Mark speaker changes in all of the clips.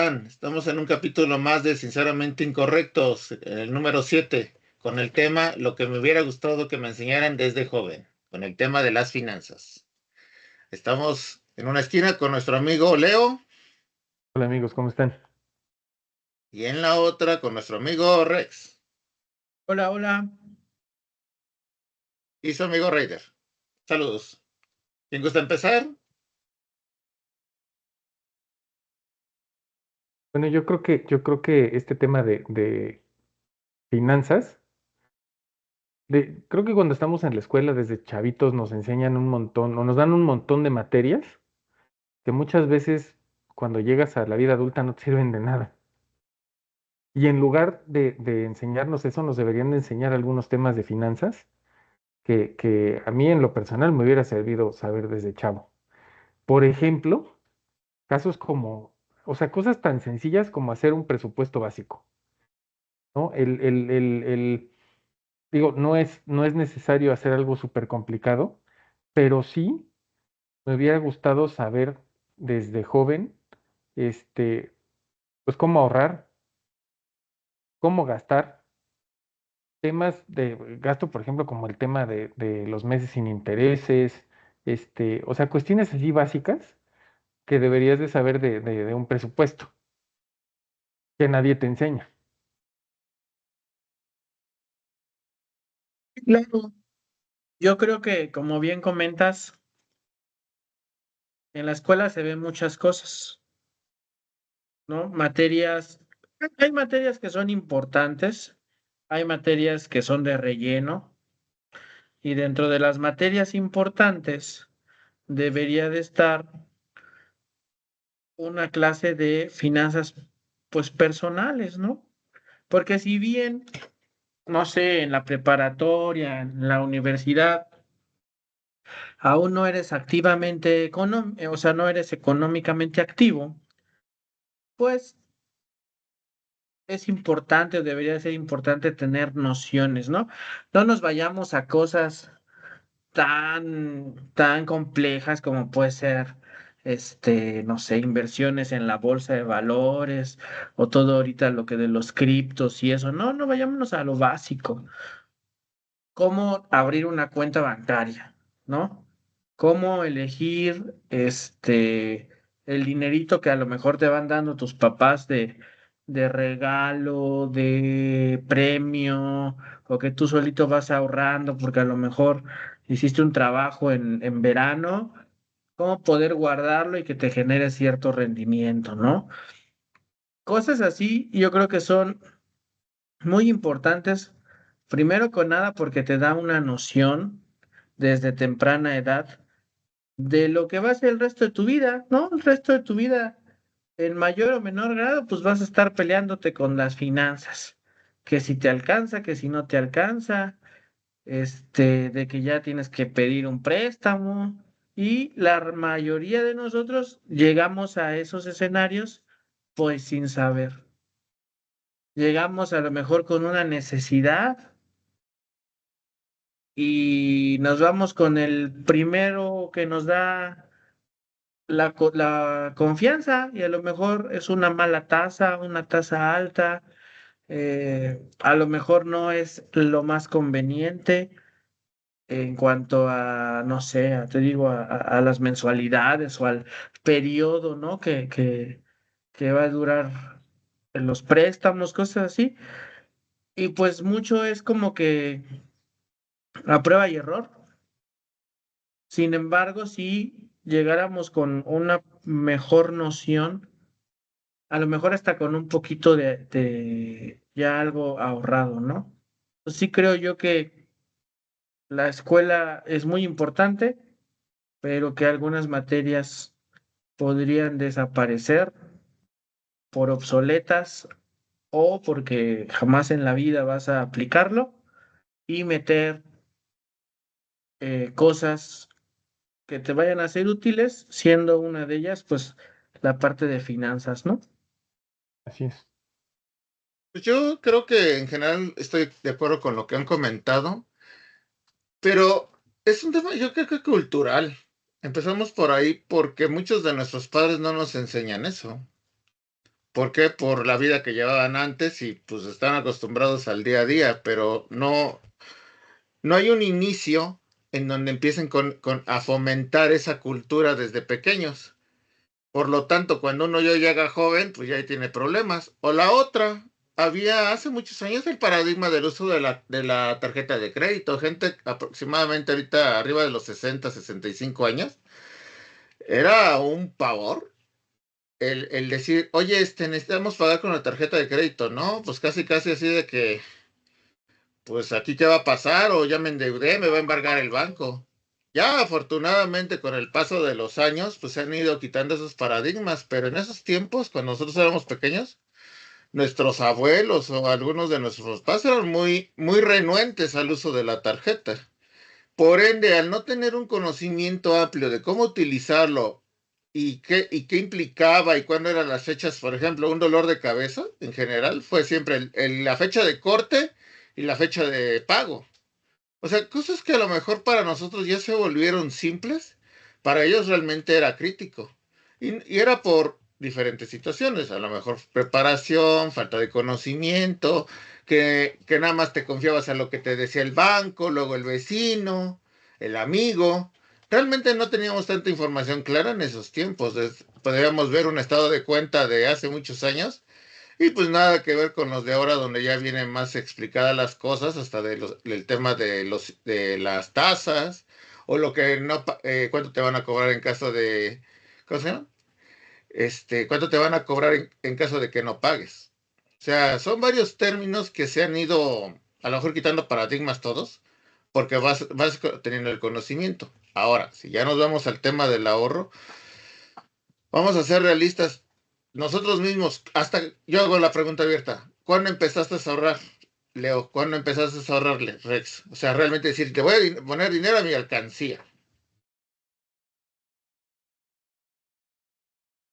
Speaker 1: están? Estamos en un capítulo más de Sinceramente Incorrectos, el número 7, con el tema Lo que me hubiera gustado que me enseñaran desde joven, con el tema de las finanzas. Estamos en una esquina con nuestro amigo Leo
Speaker 2: Hola amigos, ¿cómo están?
Speaker 1: y en la otra con nuestro amigo Rex
Speaker 3: Hola, hola.
Speaker 1: y su amigo Raider. Saludos. ¿Quién gusta empezar?
Speaker 2: Bueno, yo creo que este tema de finanzas, creo que cuando estamos en la escuela desde chavitos nos enseñan un montón o nos dan un montón de materias que muchas veces cuando llegas a la vida adulta no te sirven de nada. Y en lugar de enseñarnos eso, nos deberían de enseñar algunos temas de finanzas que a mí en lo personal me hubiera servido saber desde chavo. Por ejemplo, casos como, o sea, cosas tan sencillas como hacer un presupuesto básico. ¿No? Digo, no es necesario hacer algo súper complicado, pero sí me hubiera gustado saber desde joven, este, pues cómo ahorrar, cómo gastar, temas de gasto, por ejemplo, como el tema de los meses sin intereses, o sea, cuestiones así básicas que deberías de saber de un presupuesto, que nadie te enseña.
Speaker 3: Claro, yo creo que, como bien comentas, en la escuela se ven muchas cosas, ¿no? Hay materias que son importantes, hay materias que son de relleno, y dentro de las materias importantes debería de estar una clase de finanzas, pues personales, ¿no? Porque si bien, no sé, en la preparatoria, en la universidad, aún no eres activamente o sea, no eres económicamente activo, pues es importante o debería ser importante tener nociones, ¿no? No nos vayamos a cosas tan complejas como puede ser, no sé, inversiones en la bolsa de valores o todo ahorita lo que de los criptos y eso. No, no vayámonos a lo básico. Cómo abrir una cuenta bancaria, ¿no? Cómo elegir el dinerito que a lo mejor te van dando tus papás de regalo, de premio, o que tú solito vas ahorrando porque a lo mejor hiciste un trabajo en verano, cómo poder guardarlo y que te genere cierto rendimiento, ¿no? Cosas así, yo creo que son muy importantes, primero con nada porque te da una noción desde temprana edad de lo que va a ser el resto de tu vida, ¿no? El resto de tu vida, en mayor o menor grado, pues vas a estar peleándote con las finanzas, que si te alcanza, que si no te alcanza, de que ya tienes que pedir un préstamo, y la mayoría de nosotros llegamos a esos escenarios pues sin saber. Llegamos a lo mejor con una necesidad y nos vamos con el primero que nos da la confianza, y a lo mejor es una mala tasa, una tasa alta, a lo mejor no es lo más conveniente en cuanto a, no sé, te digo, a las mensualidades o al periodo, ¿no? Que va a durar en los préstamos, cosas así. Y pues mucho es como que a prueba y error. Sin embargo, si llegáramos con una mejor noción, a lo mejor hasta con un poquito de ya algo ahorrado, ¿no? Pues sí creo yo que la escuela es muy importante, pero que algunas materias podrían desaparecer por obsoletas o porque jamás en la vida vas a aplicarlo, y meter cosas que te vayan a ser útiles, siendo una de ellas, pues, la parte de finanzas, ¿no?
Speaker 2: Así es.
Speaker 1: Pues yo creo que en general estoy de acuerdo con lo que han comentado, pero es un tema yo creo que cultural. Empezamos por ahí porque muchos de nuestros padres no nos enseñan eso. ¿Por qué? Por la vida que llevaban antes y pues están acostumbrados al día a día, pero no hay un inicio en donde empiecen a fomentar esa cultura desde pequeños. Por lo tanto, cuando uno ya llega joven, pues ya ahí tiene problemas. O la otra, había hace muchos años el paradigma del uso de la tarjeta de crédito. Gente aproximadamente ahorita arriba de los 60, 65 años. Era un pavor el decir, oye, necesitamos pagar con la tarjeta de crédito, ¿no? Pues casi, casi así de que, pues aquí qué va a pasar, o ya me endeudé, me va a embargar el banco. Ya afortunadamente con el paso de los años, pues se han ido quitando esos paradigmas, pero en esos tiempos, cuando nosotros éramos pequeños, nuestros abuelos o algunos de nuestros papás eran muy, muy renuentes al uso de la tarjeta. Por ende, al no tener un conocimiento amplio de cómo utilizarlo y qué implicaba y cuándo eran las fechas, por ejemplo, un dolor de cabeza en general fue siempre la fecha de corte y la fecha de pago. O sea, cosas que a lo mejor para nosotros ya se volvieron simples, para ellos realmente era crítico. Y era por diferentes situaciones, a lo mejor preparación, falta de conocimiento, que nada más te confiabas a lo que te decía el banco, luego el vecino, el amigo. Realmente no teníamos tanta información clara en esos tiempos. Podríamos ver un estado de cuenta de hace muchos años y pues nada que ver con los de ahora, donde ya vienen más explicadas las cosas, hasta del tema de las tasas, o lo que no, cuánto te van a cobrar en caso de, ¿cómo se llama? Cuánto te van a cobrar en caso de que no pagues. O sea, son varios términos que se han ido, a lo mejor quitando paradigmas todos, porque vas teniendo el conocimiento. Ahora, si ya nos vamos al tema del ahorro, vamos a ser realistas. Nosotros mismos, hasta yo hago la pregunta abierta. ¿Cuándo empezaste a ahorrar, Leo? ¿Cuándo empezaste a ahorrarle, Rex? O sea, realmente decir, te voy a poner dinero a mi alcancía.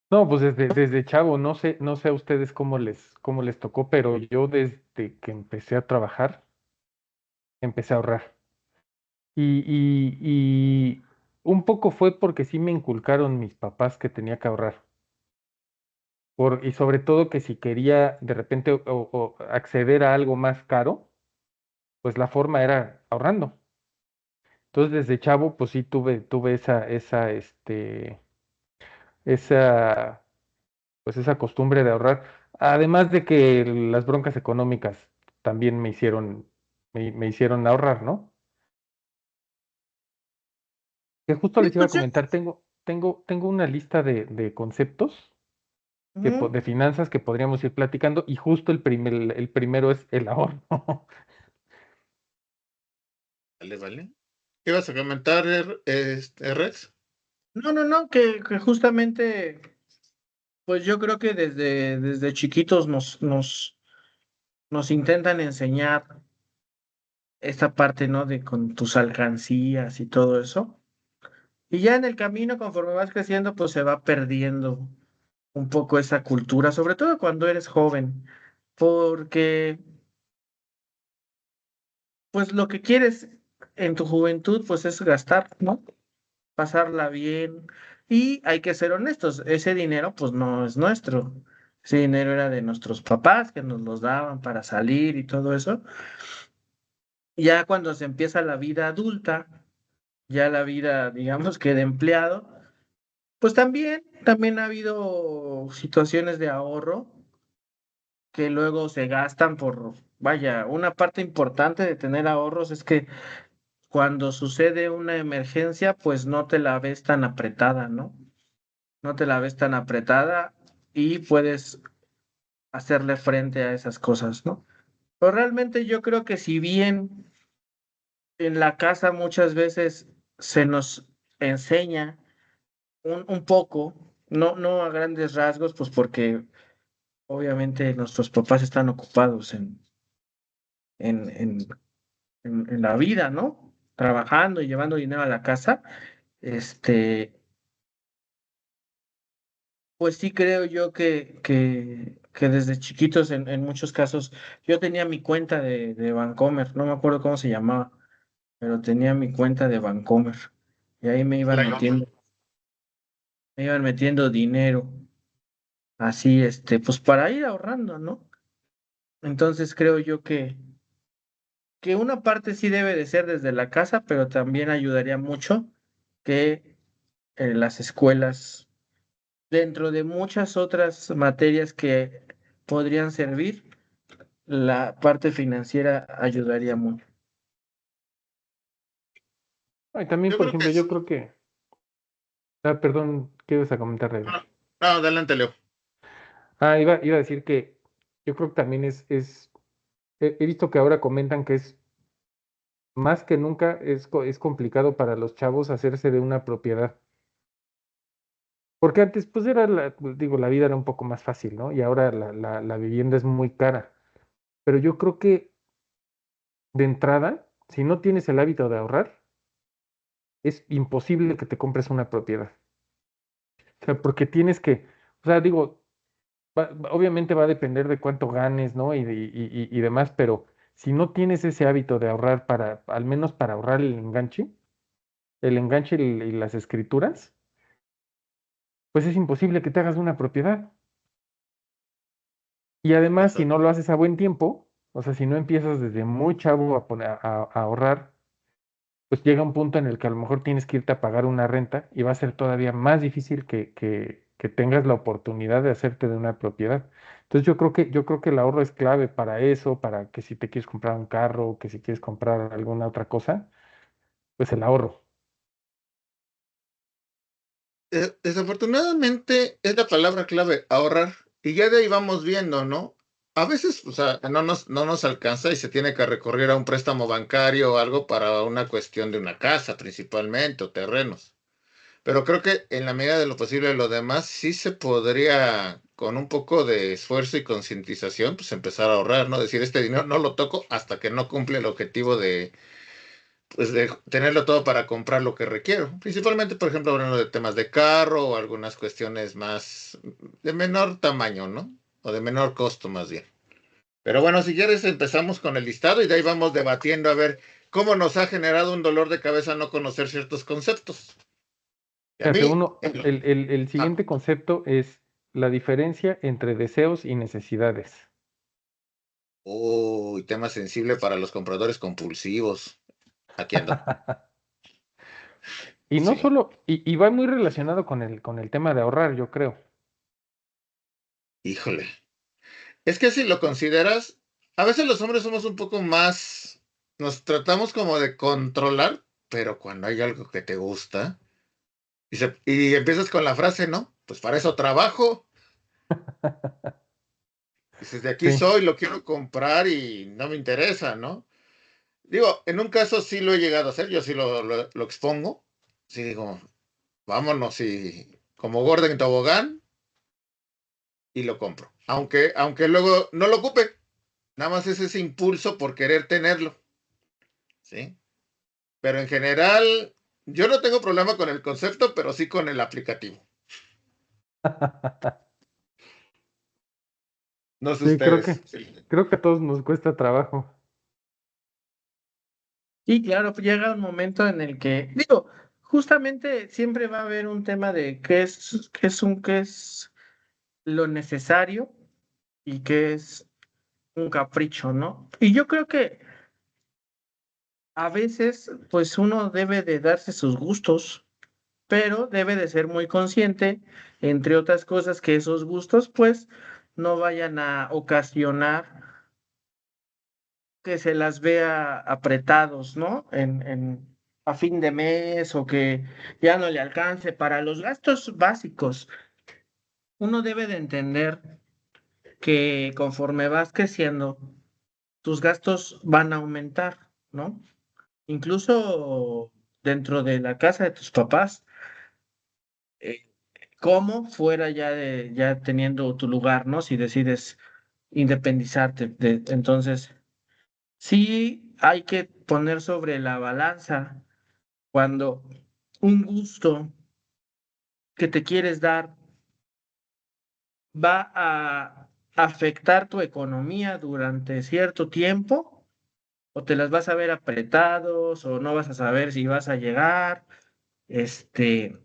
Speaker 2: No, pues desde chavo, no sé a ustedes cómo les tocó, pero yo desde que empecé a trabajar, empecé a ahorrar. Y un poco fue porque sí me inculcaron mis papás que tenía que ahorrar. Y sobre todo que si quería de repente o acceder a algo más caro, pues la forma era ahorrando. Entonces desde chavo, pues sí tuve esa, pues esa costumbre de ahorrar. Además de que las broncas económicas también me hicieron ahorrar, ¿no? Que justo
Speaker 3: Sí,
Speaker 2: les iba a
Speaker 3: pues yo,
Speaker 2: comentar, tengo una lista de conceptos
Speaker 3: ujú.
Speaker 2: de finanzas que podríamos ir platicando y justo el primero es el ahorro.
Speaker 1: Vale, vale. ¿Qué ibas a comentar, Rex?
Speaker 3: No, no, no, que justamente, pues yo creo que desde chiquitos nos intentan enseñar esta parte, ¿no? De con tus alcancías y todo eso. Y ya en el camino, conforme vas creciendo, pues se va perdiendo un poco esa cultura, sobre todo cuando eres joven, porque pues lo que quieres en tu juventud, pues es gastar, ¿no? Pasarla bien. Y hay que ser honestos, ese dinero pues no es nuestro. Ese dinero era de nuestros papás que nos los daban para salir y todo eso. Ya cuando se empieza la vida adulta, ya la vida, digamos que de empleado, pues también ha habido situaciones de ahorro que luego se gastan vaya, una parte importante de tener ahorros es que cuando sucede una emergencia, pues no te la ves tan apretada, ¿no? No te la ves tan apretada y puedes hacerle frente a esas cosas, ¿no? Pero realmente yo creo que si bien en la casa muchas veces se nos enseña un poco, no a grandes rasgos, pues porque obviamente nuestros papás están ocupados en, en, en la vida, ¿no? Trabajando y llevando dinero a la casa, este, pues sí creo yo que desde chiquitos, en muchos casos, yo tenía mi cuenta de Bancomer, no me acuerdo cómo se llamaba, pero tenía mi cuenta de Bancomer y ahí
Speaker 1: La,
Speaker 3: me iban metiendo dinero. así, pues para ir ahorrando, ¿no? Entonces creo yo que una parte sí debe de ser desde la casa, pero también ayudaría mucho que las escuelas, dentro de muchas otras materias que podrían servir, la parte financiera ayudaría mucho.
Speaker 2: Y también,
Speaker 1: Yo
Speaker 2: por
Speaker 1: creo que
Speaker 2: ejemplo,
Speaker 1: sí.
Speaker 2: yo creo que, perdón, ¿qué ibas a comentar, David?
Speaker 1: No, no, adelante, Leo.
Speaker 2: Iba a decir que yo creo que también he visto que ahora comentan que es más que nunca es complicado para los chavos hacerse de una propiedad. Porque antes, pues digo, la vida era un poco más fácil, ¿no? Y ahora la vivienda es muy cara. Pero yo creo que de entrada, si no tienes el hábito de ahorrar, es imposible que te compres una propiedad. O sea, porque tienes que, o sea, digo, obviamente va a depender de cuánto ganes, ¿no? Y demás, pero si no tienes ese hábito de ahorrar al menos para ahorrar el enganche y las escrituras, pues es imposible que te hagas una propiedad. Y además, si
Speaker 1: Eso.
Speaker 2: no lo haces a buen tiempo, o sea, si no empiezas desde muy chavo a ahorrar, pues llega un punto en el que a lo mejor tienes que irte a pagar una renta y va a ser todavía más difícil que tengas la oportunidad de hacerte de una propiedad. Entonces yo creo que el ahorro es clave para eso, para que si te quieres comprar un carro, que si quieres comprar alguna otra cosa, pues el ahorro.
Speaker 1: Desafortunadamente es la palabra clave, ahorrar. Y ya de ahí vamos viendo, ¿no? A veces, o sea, no nos alcanza y se tiene que recurrir a un préstamo bancario o algo para una cuestión de una casa principalmente o terrenos. Pero creo que en la medida de lo posible lo demás sí se podría, con un poco de esfuerzo y concientización, pues empezar a ahorrar, ¿no? Decir, este dinero no lo toco hasta que no cumple el objetivo de tenerlo todo para comprar lo que requiero. Principalmente, por ejemplo, hablando de temas de carro o algunas cuestiones más de menor tamaño, ¿no? O de menor costo más bien. Pero bueno, si quieres empezamos con el listado y de ahí vamos debatiendo a ver cómo nos ha generado un dolor de cabeza no conocer ciertos conceptos. Y a
Speaker 2: Fíjate,
Speaker 1: mí,
Speaker 2: el
Speaker 1: ah,
Speaker 2: siguiente concepto es la diferencia entre deseos y necesidades.
Speaker 1: uy, tema sensible para los compradores compulsivos. Aquí ando.
Speaker 2: Y no
Speaker 1: Sí.
Speaker 2: solo, y va muy relacionado con el tema de ahorrar, yo creo.
Speaker 1: Híjole. Es que si lo consideras, a veces los hombres somos un poco más, nos tratamos como de controlar, pero cuando hay algo que te gusta, y empiezas con la frase, ¿no? Pues para eso trabajo. Dices, de aquí
Speaker 2: Sí.
Speaker 1: soy, lo quiero comprar y no me interesa, ¿no? Digo, en un caso sí lo he llegado a hacer, yo sí lo expongo. Sí digo, vámonos y como gordo en tobogán y lo compro. Aunque luego no lo ocupe, nada más es ese impulso por querer tenerlo, ¿sí? Pero en general, yo no tengo problema con el concepto, pero sí con el aplicativo. No sé
Speaker 2: Sí, creo
Speaker 1: ustedes.
Speaker 2: que,
Speaker 1: Sí.
Speaker 2: creo que a todos nos cuesta trabajo.
Speaker 3: Y claro, pues llega un momento en el que, digo, justamente siempre va a haber un tema de qué es lo necesario y qué es un capricho, ¿no? Y yo creo que a veces, pues uno debe de darse sus gustos, pero debe de ser muy consciente, entre otras cosas, que esos gustos, pues, no vayan a ocasionar que se las vea apretados, ¿no? A fin de mes o que ya no le alcance para los gastos básicos. Uno debe de entender que conforme vas creciendo, tus gastos van a aumentar, ¿no? Incluso dentro de la casa de tus papás, eh, como fuera ya teniendo tu lugar, ¿no? Si decides independizarte. Entonces, sí hay que poner sobre la balanza cuando un gusto que te quieres dar va a afectar tu economía durante cierto tiempo, o te las vas a ver apretados, o no vas a saber si vas a llegar, este,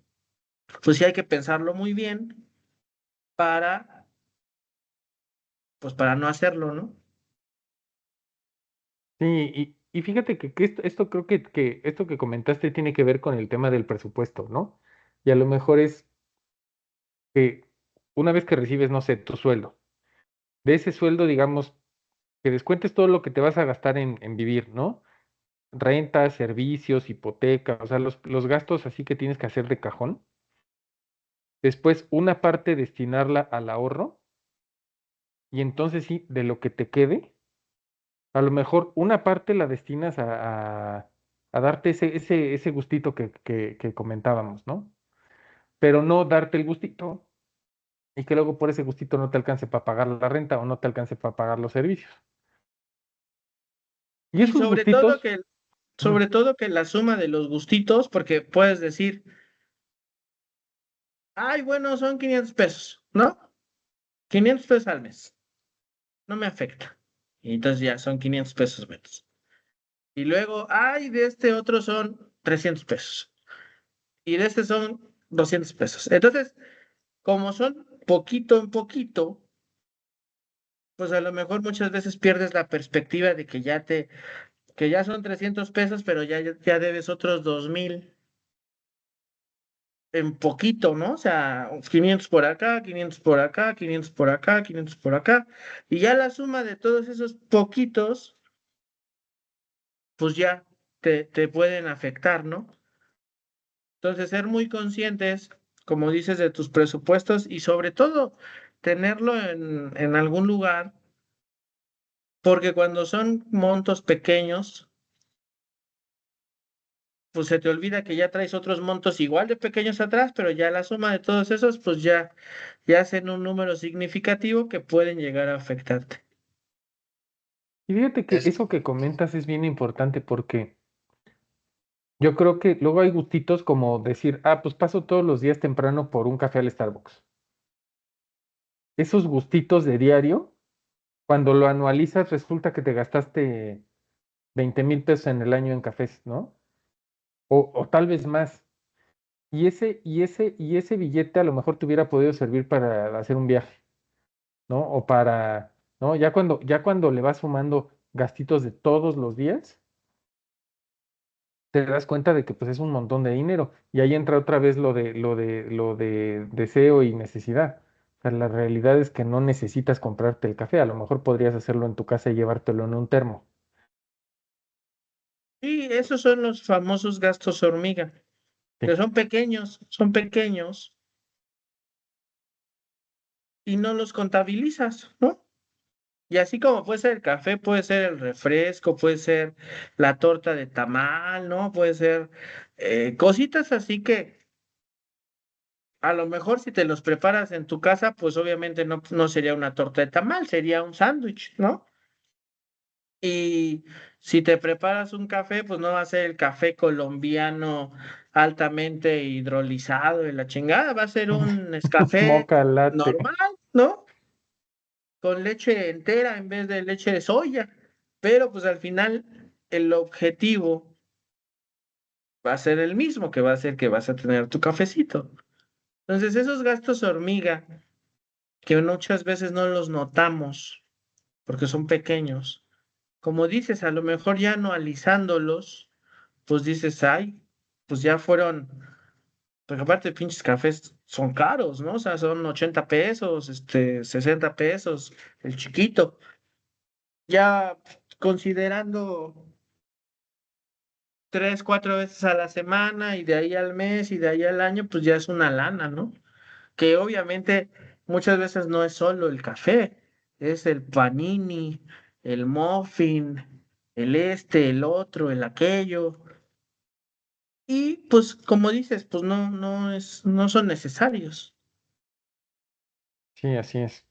Speaker 3: pues sí hay que pensarlo muy bien para pues para no hacerlo, ¿no?
Speaker 2: Sí, y fíjate que esto creo que esto que comentaste tiene que ver con el tema del presupuesto, ¿no? Y a lo mejor es que una vez que recibes, no sé, tu sueldo, de ese sueldo, digamos, que descuentes todo lo que te vas a gastar en vivir, ¿no? Renta, servicios, hipoteca, o sea, los gastos así que tienes que hacer de cajón. Después, una parte destinarla al ahorro y entonces sí, de lo que te quede, a lo mejor una parte la destinas a darte ese gustito que comentábamos, ¿no? Pero no darte el gustito y que luego por ese gustito no te alcance para pagar la renta o no te alcance para pagar los servicios. Y
Speaker 3: Y
Speaker 2: esos gustitos, ujú,
Speaker 3: sobre todo que la suma de los gustitos, porque puedes decir, ay, bueno, son 500 pesos, ¿no? 500 pesos al mes, no me afecta. Y entonces ya son 500 pesos menos. Y luego, ay, de este otro son 300 pesos. Y de este son 200 pesos. Entonces, como son poquito en poquito, pues a lo mejor muchas veces pierdes la perspectiva de que ya son 300 pesos, pero ya debes otros 2,000 en poquito, ¿no? O sea, 500 por acá, 500 por acá, 500 por acá, 500 por acá. Y ya la suma de todos esos poquitos, pues ya te pueden afectar, ¿no? Entonces, ser muy conscientes, como dices, de tus presupuestos y sobre todo tenerlo en algún lugar, porque cuando son montos pequeños, pues se te olvida que ya traes otros montos igual de pequeños atrás, pero ya la suma de todos esos, pues ya hacen un número significativo que pueden llegar a afectarte.
Speaker 2: y fíjate que
Speaker 1: Es,
Speaker 2: eso que comentas es bien importante porque yo creo que luego hay gustitos como decir, ah, pues paso todos los días temprano por un café al Starbucks. Esos gustitos de diario, cuando lo anualizas, resulta que te gastaste 20,000 pesos en el año en cafés, ¿no? O tal vez más. Y ese billete a lo mejor te hubiera podido servir para hacer un viaje, ¿no? O para, ¿no? Ya cuando le vas sumando gastitos de todos los días, te das cuenta de que pues es un montón de dinero. Y ahí entra otra vez lo de deseo y necesidad. O sea, la realidad es que no necesitas comprarte el café. A lo mejor podrías hacerlo en tu casa y llevártelo en un termo.
Speaker 3: Y esos son los famosos gastos hormiga,
Speaker 2: Sí.
Speaker 3: que son pequeños y no los contabilizas, ¿no? Y así como puede ser el café, puede ser el refresco, puede ser la torta de tamal, ¿no? Puede ser cositas así que a lo mejor si te los preparas en tu casa, pues obviamente no sería una torta de tamal, sería un sándwich, ¿no? Y si te preparas un café, pues no va a ser el café colombiano altamente hidrolizado y la chingada, va a ser un Nescafé
Speaker 2: Moca latte.
Speaker 3: normal, ¿no? Con leche entera en vez de leche de soya. Pero pues al final el objetivo va a ser el mismo, que va a ser que vas a tener tu cafecito. Entonces esos gastos hormiga, que muchas veces no los notamos porque son pequeños, como dices, a lo mejor ya anualizándolos, pues dices, ay, pues ya fueron, porque aparte pinches cafés son caros, ¿no? O sea, son 80 pesos, 60 pesos, el chiquito. Ya considerando 3, 4 veces a la semana y de ahí al mes y de ahí al año, pues ya es una lana, ¿no? Que obviamente muchas veces no es solo el café, es el panini, el muffin, el otro, el aquello. Y pues como dices, pues no son necesarios.
Speaker 2: Sí, así es.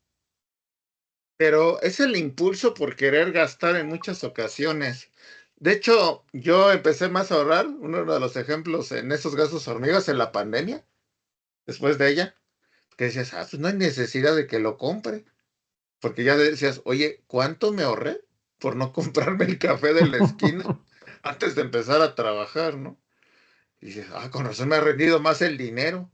Speaker 1: pero es el impulso por querer gastar en muchas ocasiones. De hecho, yo empecé más a ahorrar, uno de los ejemplos en esos gastos hormigas en la pandemia, después de ella, que decías, ah, pues no hay necesidad de que lo compre, porque ya decías, oye, ¿cuánto me ahorré por no comprarme el café de la esquina antes de empezar a trabajar, ¿no? Y dices, ah, con razón me ha rendido más el dinero.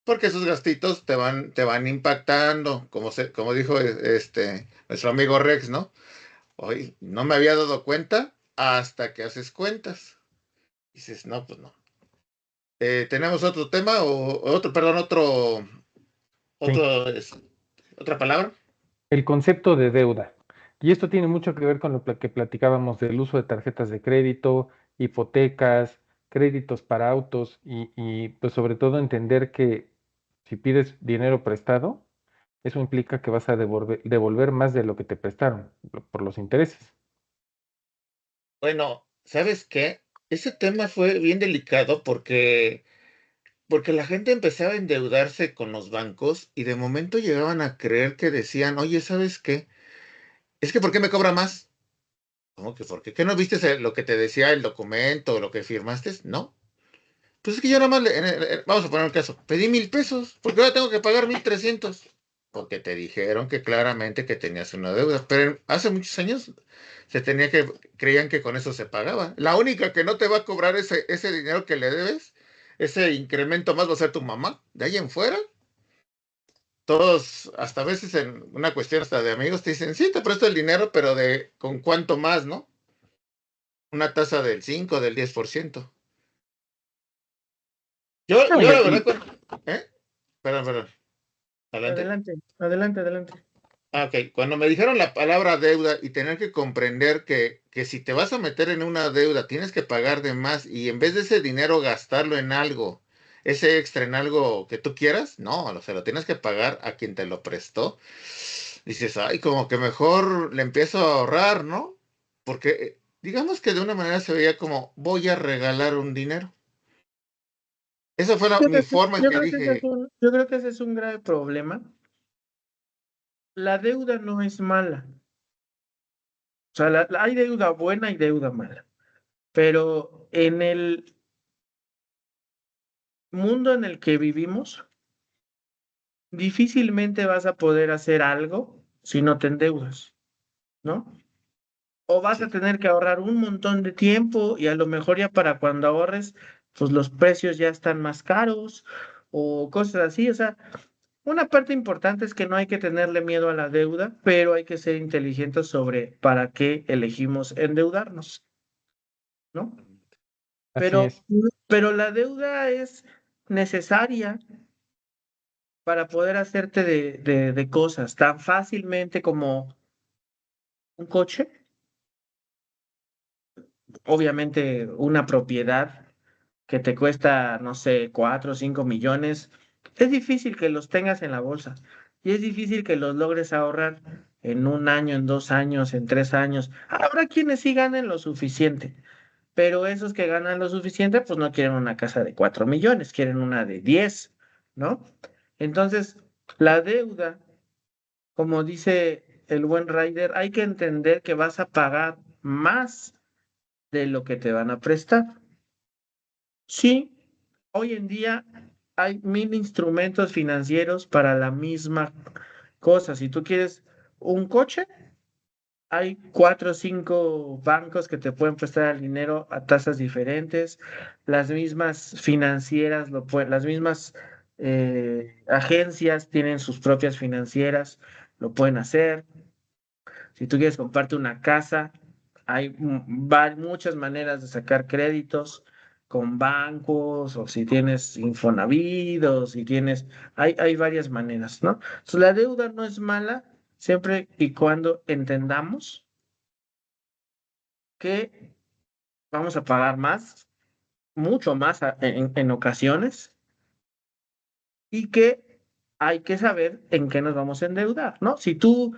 Speaker 1: porque esos gastitos te van impactando, como dijo nuestro amigo Rex, ¿no? Hoy no me había dado cuenta hasta que haces cuentas. Dices, no, pues no. ¿Tenemos otro tema o otro, perdón,
Speaker 2: Sí.
Speaker 1: otro, otra palabra?
Speaker 2: El concepto de deuda. Y esto tiene mucho que ver con lo que platicábamos del uso de tarjetas de crédito, hipotecas, créditos para autos y pues sobre todo entender que si pides dinero prestado, eso implica que vas a devolver más de lo que te prestaron por los intereses.
Speaker 1: Bueno, ¿sabes qué? Ese tema fue bien delicado porque la gente empezaba a endeudarse con los bancos y de momento llegaban a creer que decían, oye, ¿sabes qué? Es que ¿por qué me cobra más? ¿Cómo que por qué? ¿Qué no viste lo que te decía el documento o lo que firmaste? No. Pues es que yo nada más, vamos a poner un caso, pedí 1,000 pesos, porque ahora tengo que pagar 1,300. Porque te dijeron que claramente que tenías una deuda, pero hace muchos años creían que con eso se pagaba. La única que no te va a cobrar ese dinero que le debes, ese incremento más va a ser tu mamá. De ahí en fuera, todos, hasta a veces en una cuestión hasta de amigos, te dicen, sí, te presto el dinero, pero con cuánto más, ¿no? Una tasa del 5, del 10%.
Speaker 2: No,
Speaker 1: Yo la verdad, ¿eh? Perdón, adelante.
Speaker 3: Adelante, adelante, adelante.
Speaker 1: Ok, cuando me dijeron la palabra deuda y tener que comprender que si te vas a meter en una deuda tienes que pagar de más y en vez de ese dinero gastarlo en algo, ese extra en algo que tú quieras, no, o sea, lo tienes que pagar a quien te lo prestó. Dices, ay, como que mejor le empiezo a ahorrar, ¿no? Porque digamos que de una manera se veía como voy a regalar un dinero. Esa fue mi forma en
Speaker 3: Yo
Speaker 1: que
Speaker 3: creo que
Speaker 1: dije,
Speaker 3: yo creo que ese es un grave problema. La deuda no es mala. O sea, hay deuda buena y deuda mala. Pero en el mundo en el que vivimos, difícilmente vas a poder hacer algo si no te endeudas, ¿no? O vas a
Speaker 1: sí,
Speaker 3: tener que ahorrar un montón de tiempo y a lo mejor ya para cuando ahorres, pues los precios ya están más caros o cosas así. O sea, una parte importante es que no hay que tenerle miedo a la deuda, pero hay que ser inteligentes sobre para qué elegimos endeudarnos, ¿no?
Speaker 2: Así es.
Speaker 3: Pero la deuda es necesaria para poder hacerte de cosas tan fácilmente como un coche, obviamente una propiedad que te cuesta, no sé, 4 o 5 millones. Es difícil que los tengas en la bolsa y es difícil que los logres ahorrar en un año, en 2 años, en 3 años. Habrá quienes sí ganen lo suficiente, pero esos que ganan lo suficiente, pues no quieren una casa de 4 millones, quieren una de 10, ¿no? Entonces, la deuda, como dice el buen Ryder, hay que entender que vas a pagar más de lo que te van a prestar. Sí, hoy en día hay 1000 instrumentos financieros para la misma cosa. Si tú quieres un coche, hay 4 o 5 bancos que te pueden prestar el dinero a tasas diferentes. Las mismas financieras, las mismas agencias tienen sus propias financieras, lo pueden hacer. Si tú quieres comprarte una casa, hay muchas maneras de sacar créditos con bancos, o si tienes Infonavit, o si tienes, hay varias maneras, ¿no? Entonces, la deuda no es mala siempre y cuando entendamos que vamos a pagar más, mucho más en ocasiones, y que hay que saber en qué nos vamos a endeudar, ¿no? Si tú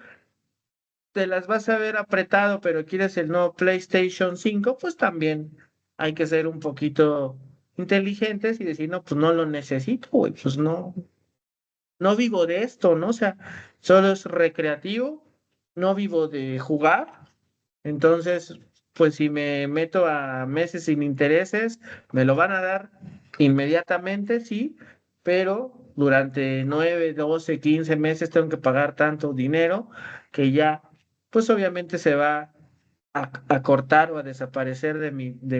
Speaker 3: te las vas a ver apretado, pero quieres el nuevo PlayStation 5, pues también hay que ser un poquito inteligentes y decir, no, pues no lo necesito, güey, pues no, no vivo de esto, ¿no? O sea, solo es recreativo, no vivo de jugar, entonces, pues si me meto a meses sin intereses, me lo van a dar inmediatamente, sí, pero durante 9, 12, 15 meses tengo que pagar tanto dinero que ya, pues obviamente se va a cortar o a desaparecer de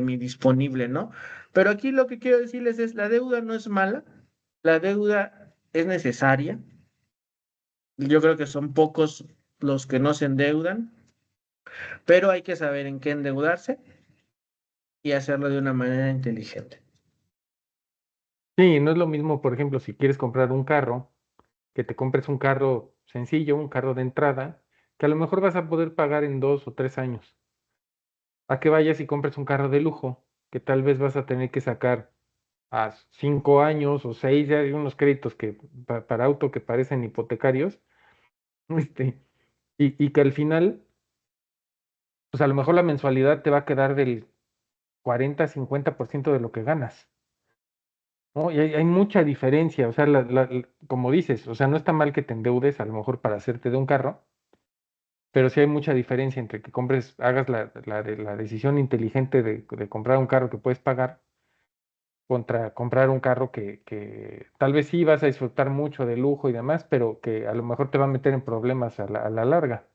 Speaker 3: mi disponible, ¿no? Pero aquí lo que quiero decirles es, la deuda no es mala, la deuda es necesaria. Yo creo que son pocos los que no se endeudan, pero hay que saber en qué endeudarse y hacerlo de una manera inteligente.
Speaker 2: Sí, no es lo mismo, por ejemplo, si quieres comprar un carro, que te compres un carro sencillo, un carro de entrada, que a lo mejor vas a poder pagar en 2 o 3 años. A que vayas y compres un carro de lujo, que tal vez vas a tener que sacar a 5 años o 6, ya hay unos créditos que para auto que parecen hipotecarios, este, y que al final, pues a lo mejor la mensualidad te va a quedar del 40-50% de lo que ganas, ¿no? Y hay mucha diferencia, o sea, como dices, o sea, no está mal que te endeudes a lo mejor para hacerte de un carro, pero sí hay mucha diferencia entre que compres, hagas la decisión inteligente de comprar un carro que puedes pagar contra comprar un carro que tal vez sí vas a disfrutar mucho de lujo y demás, pero que a lo mejor te va a meter en problemas a la larga.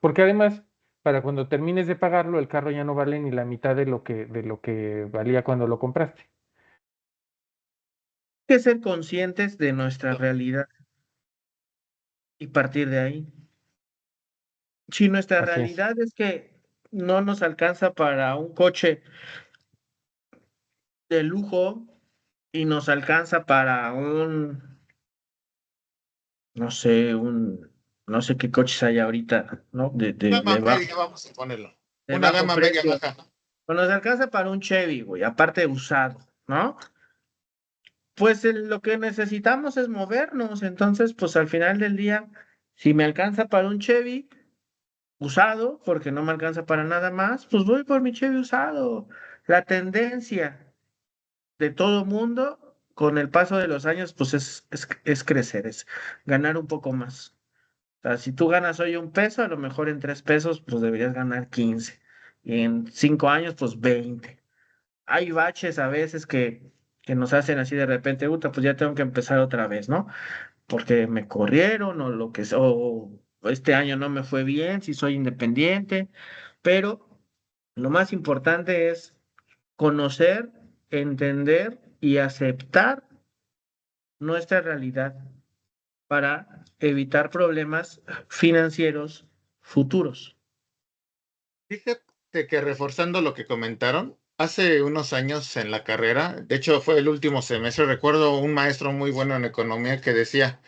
Speaker 2: Porque además, para cuando termines de pagarlo, el carro ya no vale ni la mitad de lo que valía cuando lo compraste.
Speaker 3: Hay que ser conscientes de nuestra realidad y partir de ahí. Si nuestra
Speaker 2: Así es.
Speaker 3: realidad es que no nos alcanza para un coche de lujo y nos alcanza para no sé qué coches hay ahorita, ¿no?
Speaker 1: Gama media, vamos a ponerlo.
Speaker 3: De
Speaker 1: Una
Speaker 3: bajo
Speaker 1: gama media
Speaker 3: precio.
Speaker 1: baja.
Speaker 3: Pues nos alcanza para un Chevy, güey, aparte usado, ¿no? Pues lo que necesitamos es movernos, entonces, pues al final del día, si me alcanza para un Chevy usado, porque no me alcanza para nada más, pues voy por mi Chevy usado. La tendencia de todo mundo con el paso de los años, pues es crecer, es ganar un poco más. O sea, si tú ganas hoy 1 peso, a lo mejor en 3 pesos, pues deberías ganar 15. Y en 5 años, pues 20. Hay baches a veces que nos hacen así de repente, puta, pues ya tengo que empezar otra vez, ¿no? Porque me corrieron o lo que sea, o este año no me fue bien, si soy independiente, pero lo más importante es conocer, entender y aceptar nuestra realidad para evitar problemas financieros futuros.
Speaker 1: Fíjate que reforzando lo que comentaron, hace unos años en la carrera, de hecho fue el último semestre, recuerdo un maestro muy bueno en economía que decía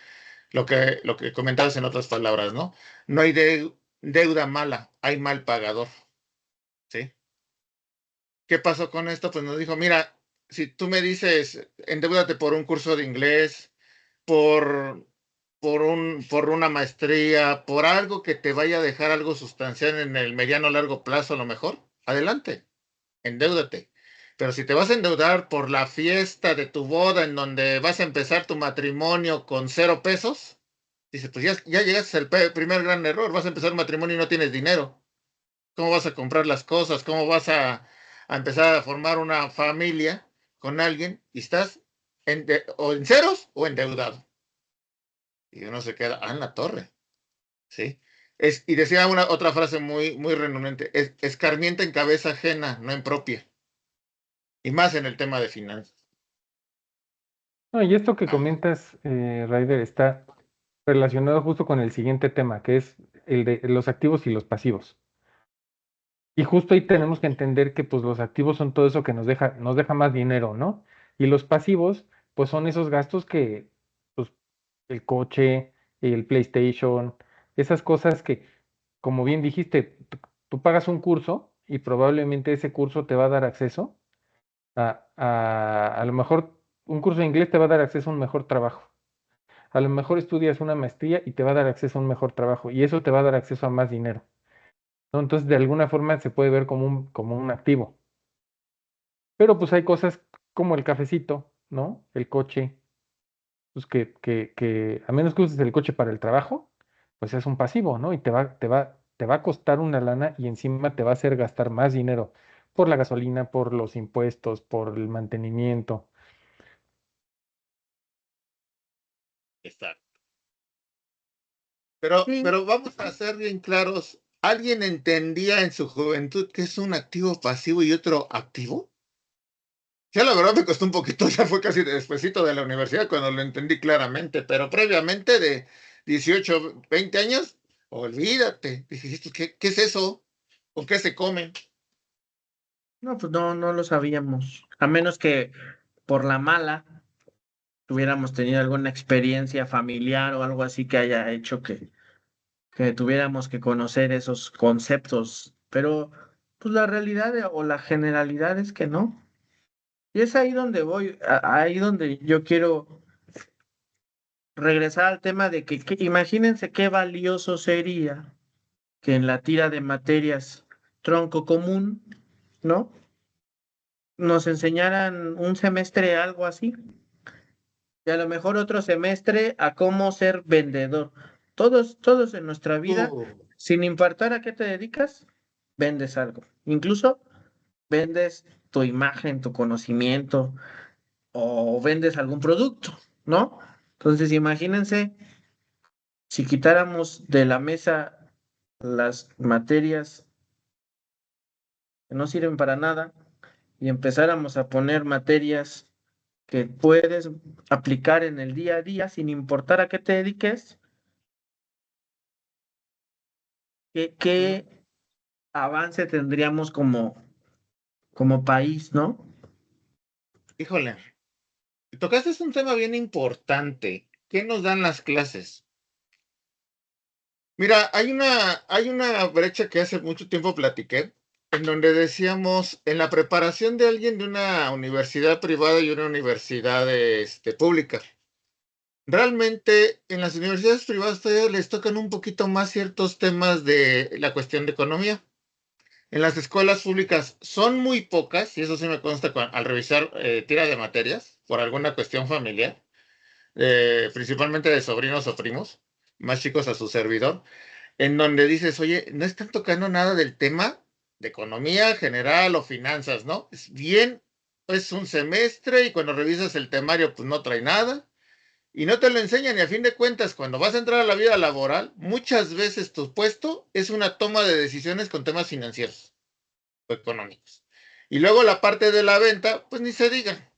Speaker 1: lo que comentabas en otras palabras, ¿no? No hay deuda mala, hay mal pagador, ¿sí? ¿Qué pasó con esto? Pues nos dijo, mira, si tú me dices, endeúdate por un curso de inglés, por, por una maestría, por algo que te vaya a dejar algo sustancial en el mediano o largo plazo, a lo mejor, adelante, endeúdate. Pero si te vas a endeudar por la fiesta de tu boda en donde vas a empezar tu matrimonio con 0 pesos, dice, pues ya llegaste al primer gran error, vas a empezar un matrimonio y no tienes dinero. ¿Cómo vas a comprar las cosas? ¿Cómo vas a empezar a formar una familia con alguien y estás o en ceros o endeudado? Y uno se queda en la torre, ¿sí? Y decía otra frase muy redundante, escarmienta en cabeza ajena, no en propia, y más en el tema de finanzas.
Speaker 2: No, y esto que
Speaker 1: Ah,
Speaker 2: comentas, Raider, está relacionado justo con el siguiente tema, que es el de los activos y los pasivos. Y justo ahí tenemos que entender que pues los activos son todo eso que nos deja más dinero, ¿no? Y los pasivos, pues son esos gastos que, pues, el coche, el PlayStation, esas cosas que, como bien dijiste, tú pagas un curso y probablemente ese curso te va a dar acceso a lo mejor un curso de inglés te va a dar acceso a un mejor trabajo. A lo mejor estudias una maestría y te va a dar acceso a un mejor trabajo y eso te va a dar acceso a más dinero, ¿no? Entonces, de alguna forma se puede ver como un activo. Pero pues hay cosas como el cafecito, ¿no? El coche, pues que a menos que uses el coche para el trabajo, pues es un pasivo, ¿no? Y te va a costar una lana y encima te va a hacer gastar más dinero por la gasolina, por los impuestos, por el mantenimiento.
Speaker 1: exacto. Pero,
Speaker 3: Sí,
Speaker 1: pero vamos a ser bien claros. ¿Alguien entendía en su juventud que es un activo pasivo y otro activo? Ya la verdad me costó un poquito, ya fue casi despuesito de la universidad cuando lo entendí claramente, pero previamente de 18 20 años, olvídate. Dijiste, ¿qué es eso? ¿Con qué se come?
Speaker 3: No, pues no, no lo sabíamos. A menos que por la mala tuviéramos tenido alguna experiencia familiar o algo así que haya hecho que tuviéramos que conocer esos conceptos. Pero, pues la realidad o la generalidad es que no. Y es ahí donde voy, ahí donde yo quiero regresar al tema de que imagínense qué valioso sería que en la tira de materias tronco común, ¿no? Nos enseñaran un semestre algo así, y a lo mejor otro semestre a cómo ser vendedor. Todos en nuestra vida,
Speaker 1: Uh,
Speaker 3: sin importar a qué te dedicas, vendes algo. Incluso vendes tu imagen, tu conocimiento o vendes algún producto, ¿no? Entonces, imagínense si quitáramos de la mesa las materias que no sirven para nada y empezáramos a poner materias que puedes aplicar en el día a día sin importar a qué te dediques, ¿qué avance tendríamos como país, ¿no?
Speaker 1: híjole, tocaste un tema bien importante. ¿Qué nos dan las clases? Mira, hay una brecha que hace mucho tiempo platiqué, en donde decíamos, en la preparación de alguien de una universidad privada y una universidad pública. Realmente en las universidades privadas todavía les tocan un poquito más ciertos temas de la cuestión de economía. En las escuelas públicas son muy pocas, y eso sí me consta al revisar tira de materias por alguna cuestión familiar, principalmente de sobrinos o primos, más chicos a su servidor, en donde dices, oye, no están tocando nada del tema de economía general o finanzas, ¿no? Es bien, es un semestre y cuando revisas el temario, pues no trae nada y no te lo enseñan y a fin de cuentas, cuando vas a entrar a la vida laboral, muchas veces tu puesto es una toma de decisiones con temas financieros o económicos. Y luego la parte de la venta, pues ni se diga.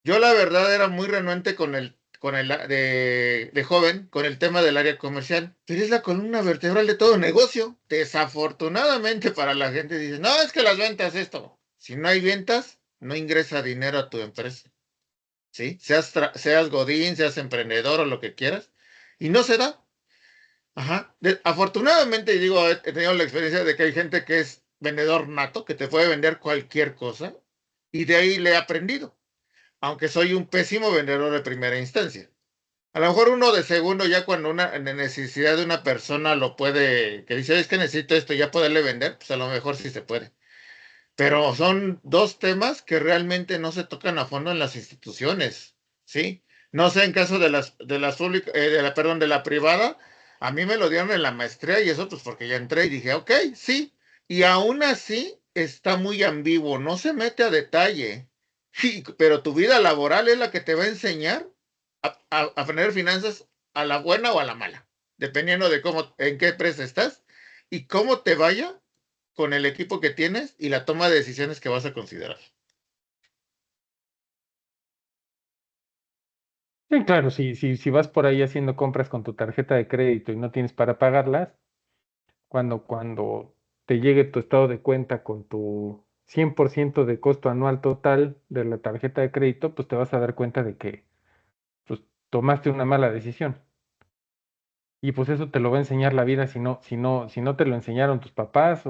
Speaker 1: Yo la verdad era muy renuente de joven con el tema del área comercial, pero es la columna vertebral de todo negocio. Desafortunadamente para la gente dice, no, es que las ventas esto. Si no hay ventas, no ingresa dinero a tu empresa. ¿Sí? Seas godín, seas emprendedor o lo que quieras, y no se da. Ajá. Afortunadamente, y digo, he tenido la experiencia de que hay gente que es vendedor nato, que te puede vender cualquier cosa, y de ahí le he aprendido, aunque soy un pésimo vendedor de primera instancia. A lo mejor uno de segundo, ya cuando una necesidad de una persona lo puede, que dice, es que necesito esto, ya poderle vender, pues a lo mejor sí se puede. Pero son dos temas que realmente no se tocan a fondo en las instituciones, ¿sí? No sé, en caso de las públicas, perdón, de la privada, a mí me lo dieron en la maestría y eso pues porque ya entré y dije, ok, sí. Y aún así está muy ambiguo, no se mete a detalle. Sí, pero tu vida laboral es la que te va a enseñar a aprender finanzas a la buena o a la mala, dependiendo de cómo, en qué empresa estás y cómo te vaya con el equipo que tienes y la toma de decisiones que vas a considerar.
Speaker 2: Sí, claro, si vas por ahí haciendo compras con tu tarjeta de crédito y no tienes para pagarlas, cuando te llegue tu estado de cuenta con tu 100% de costo anual total de la tarjeta de crédito, pues te vas a dar cuenta de que pues, tomaste una mala decisión. Y pues eso te lo va a enseñar la vida si no te lo enseñaron tus papás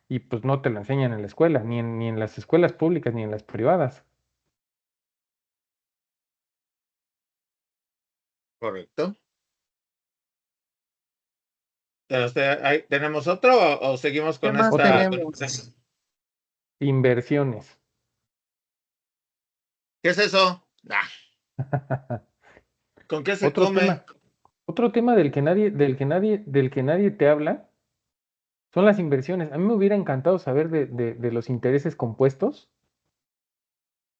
Speaker 2: y pues no te lo enseñan en la escuela, ni en las escuelas públicas ni en las privadas.
Speaker 1: Correcto. ¿Tenemos otro o seguimos
Speaker 3: ¿Qué
Speaker 1: con
Speaker 3: más
Speaker 1: esta?
Speaker 3: tenemos?
Speaker 2: Inversiones.
Speaker 1: ¿Qué es eso? ¿Con qué se
Speaker 2: Otro
Speaker 1: come?
Speaker 2: tema, otro tema del que nadie te habla son las inversiones. A mí me hubiera encantado saber de los intereses compuestos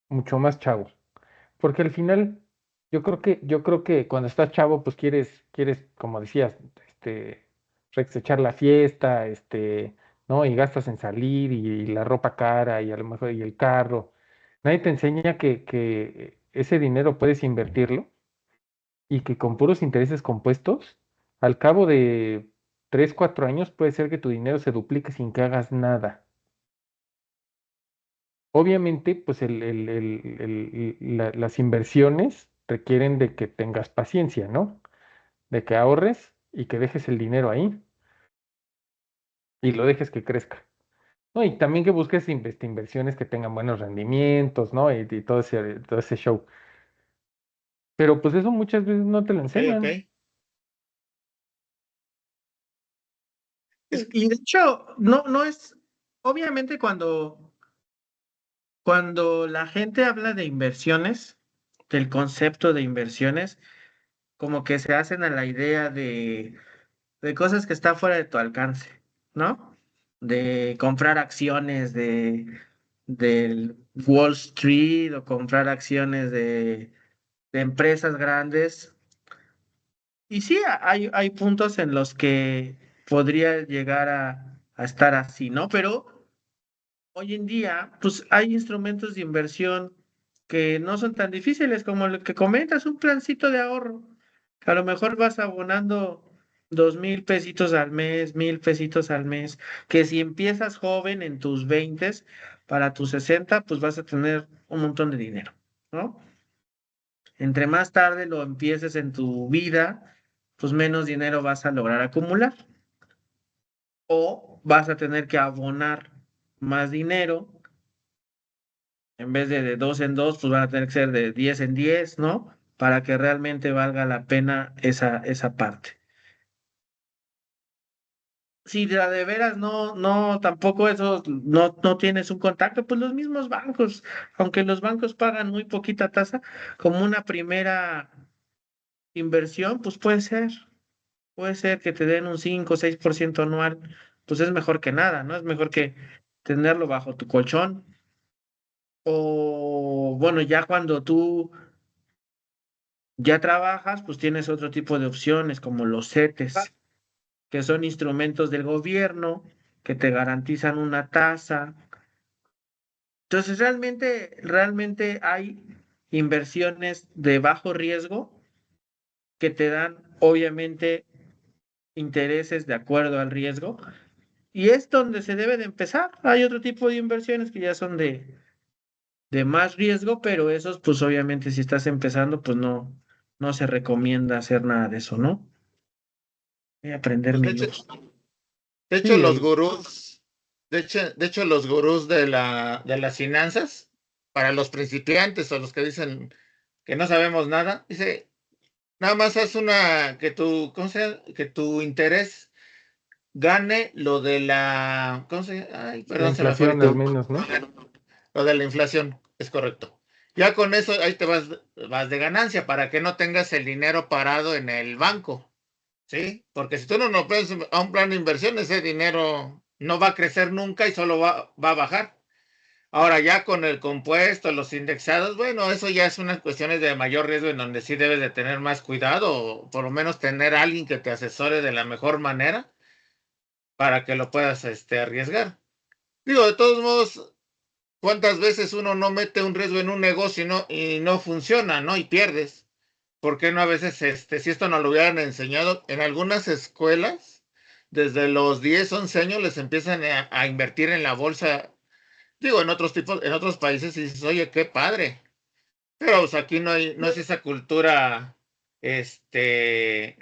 Speaker 2: mucho más chavos, porque al final yo creo que cuando estás chavo, pues quieres, como decías, echar la fiesta, ¿no? Y gastas en salir y la ropa cara y a lo mejor y el carro. Nadie te enseña que ese dinero puedes invertirlo y que con puros intereses compuestos, al cabo de 3, 4 años, puede ser que tu dinero se duplique sin que hagas nada. Obviamente, pues las inversiones requieren de que tengas paciencia, ¿no? De que ahorres y que dejes el dinero ahí y lo dejes que crezca. No, y también que busques inversiones que tengan buenos rendimientos, ¿no? Y todo ese show. Pero pues eso muchas veces no te lo
Speaker 1: Ok, ok.
Speaker 2: enseñan.
Speaker 1: Es,
Speaker 3: Y de hecho, no es, obviamente cuando la gente habla de inversiones, del concepto de inversiones, como que se hacen a la idea de cosas que están fuera de tu alcance, ¿no? De comprar acciones del Wall Street o comprar acciones de empresas grandes. Y sí, hay puntos en los que podría llegar a estar así, ¿no? Pero hoy en día, pues hay instrumentos de inversión que no son tan difíciles como lo que comentas, un plancito de ahorro. A lo mejor vas abonando 2,000 pesitos al mes, 1,000 pesitos al mes, que si empiezas joven en tus 20, para tus 60, pues vas a tener un montón de dinero, ¿no? Entre más tarde lo empieces en tu vida, pues menos dinero vas a lograr acumular o vas a tener que abonar más dinero. En vez de dos en dos, pues van a tener que ser de 10 en 10, ¿no? Para que realmente valga la pena esa parte. Si de veras no, tampoco eso, no tienes un contacto, pues los mismos bancos, aunque los bancos pagan muy poquita tasa, como una primera inversión, pues puede ser que te den un 5 o 6% anual, pues es mejor que nada, ¿no? Es mejor que tenerlo bajo tu colchón. O bueno, ya cuando tú ya trabajas, pues tienes otro tipo de opciones como los CETES, que son instrumentos del gobierno que te garantizan una tasa. Entonces, realmente hay inversiones de bajo riesgo que te dan, obviamente, intereses de acuerdo al riesgo. Y es donde se debe de empezar. Hay otro tipo de inversiones que ya son de más riesgo, pero esos, pues obviamente, si estás empezando, pues no se recomienda hacer nada de eso, ¿no? Voy a prender
Speaker 1: pues
Speaker 3: mi luz.
Speaker 1: de hecho,
Speaker 2: Sí,
Speaker 1: los gurús, de hecho, los gurús de las finanzas, para los principiantes o los que dicen que no sabemos nada, dice, nada más haz ¿cómo se llama? Que tu interés gane lo de la, ¿cómo se llama? Ay,
Speaker 2: la
Speaker 1: perdón, se me fue
Speaker 2: inflación al
Speaker 1: ahorita.
Speaker 2: menos, ¿no?
Speaker 1: Lo de la inflación, es correcto. Ya con eso ahí te vas de ganancia para que no tengas el dinero parado en el banco, ¿sí? Porque si tú no lo pones a un plan de inversión, ese dinero no va a crecer nunca y solo va a bajar. Ahora ya con el compuesto, los indexados, bueno, eso ya es unas cuestiones de mayor riesgo en donde sí debes de tener más cuidado o por lo menos tener a alguien que te asesore de la mejor manera para que lo puedas arriesgar. Digo, de todos modos, ¿cuántas veces uno no mete un riesgo en un negocio y no funciona, ¿no? Y pierdes. ¿Por qué no a veces, si esto nos lo hubieran enseñado en algunas escuelas, desde los 10 11 años les empiezan a invertir en la bolsa? Digo, en otros países y dices, oye, qué padre. Pero pues, aquí no es esa cultura, este,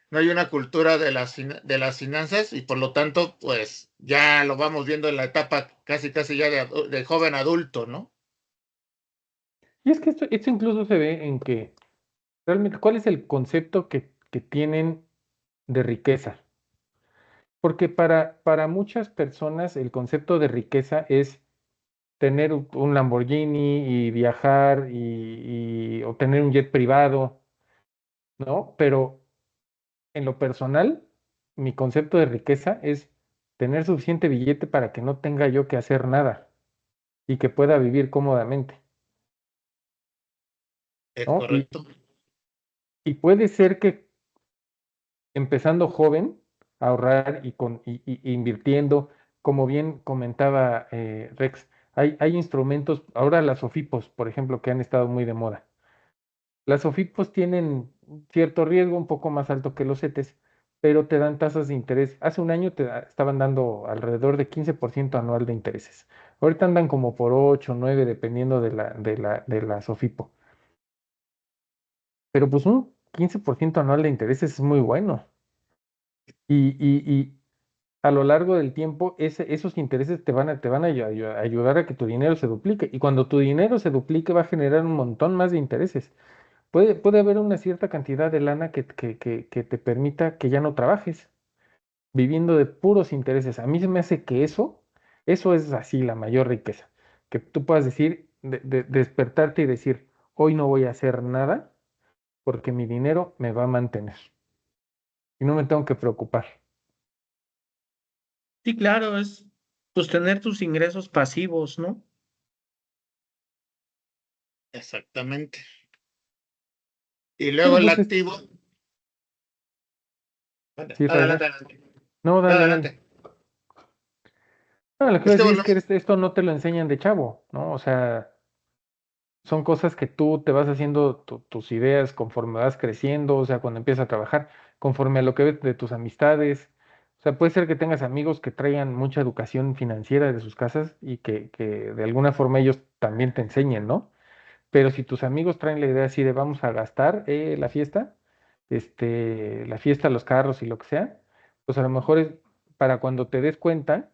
Speaker 1: no hay una cultura de las finanzas y por lo tanto, pues ya lo vamos viendo en la etapa casi casi ya de joven adulto, ¿no?
Speaker 2: Y es que esto incluso se ve en que realmente, ¿cuál es el concepto que tienen de riqueza? Porque para muchas personas el concepto de riqueza es tener un Lamborghini y viajar o tener un jet privado, ¿no? Pero en lo personal, mi concepto de riqueza es tener suficiente billete para que no tenga yo que hacer nada y que pueda vivir cómodamente,
Speaker 1: Es
Speaker 2: ¿no?
Speaker 1: correcto.
Speaker 2: Y puede ser que empezando joven, ahorrar y invirtiendo, como bien comentaba Rex, Hay instrumentos, ahora las OFIPOS, por ejemplo, que han estado muy de moda. Las OFIPOS tienen cierto riesgo un poco más alto que los CETES, pero te dan tasas de interés. Hace un año estaban dando alrededor de 15% anual de intereses. Ahorita andan como por 8, 9, dependiendo de la SOFIPO. Pero pues un 15% anual de intereses es muy bueno. Y a lo largo del tiempo, esos intereses te van a ayudar a que tu dinero se duplique. Y cuando tu dinero se duplique, va a generar un montón más de intereses. Puede haber una cierta cantidad de lana que te permita que ya no trabajes, viviendo de puros intereses. A mí se me hace que eso es así la mayor riqueza. Que tú puedas decir, despertarte y decir, hoy no voy a hacer nada porque mi dinero me va a mantener y no me tengo que preocupar.
Speaker 3: Sí, claro, es pues tener tus ingresos pasivos, ¿no?
Speaker 1: Exactamente. Y
Speaker 2: Sí,
Speaker 1: luego el
Speaker 2: pues
Speaker 1: activo.
Speaker 2: sí,
Speaker 1: Adelante,
Speaker 2: Israel.
Speaker 1: adelante.
Speaker 2: No, dale, dale.
Speaker 1: Adelante.
Speaker 2: No, lo que quiero
Speaker 1: Es que
Speaker 2: decir es
Speaker 1: bueno,
Speaker 2: que esto no te lo enseñan de chavo, ¿no? O sea, son cosas que tú te vas haciendo tus ideas conforme vas creciendo, o sea, cuando empiezas a trabajar, conforme a lo que ves de tus amistades. O sea, puede ser que tengas amigos que traigan mucha educación financiera de sus casas y que de alguna forma ellos también te enseñen, ¿no? Pero si tus amigos traen la idea así de vamos a gastar la fiesta, los carros y lo que sea, pues a lo mejor es para cuando te des cuenta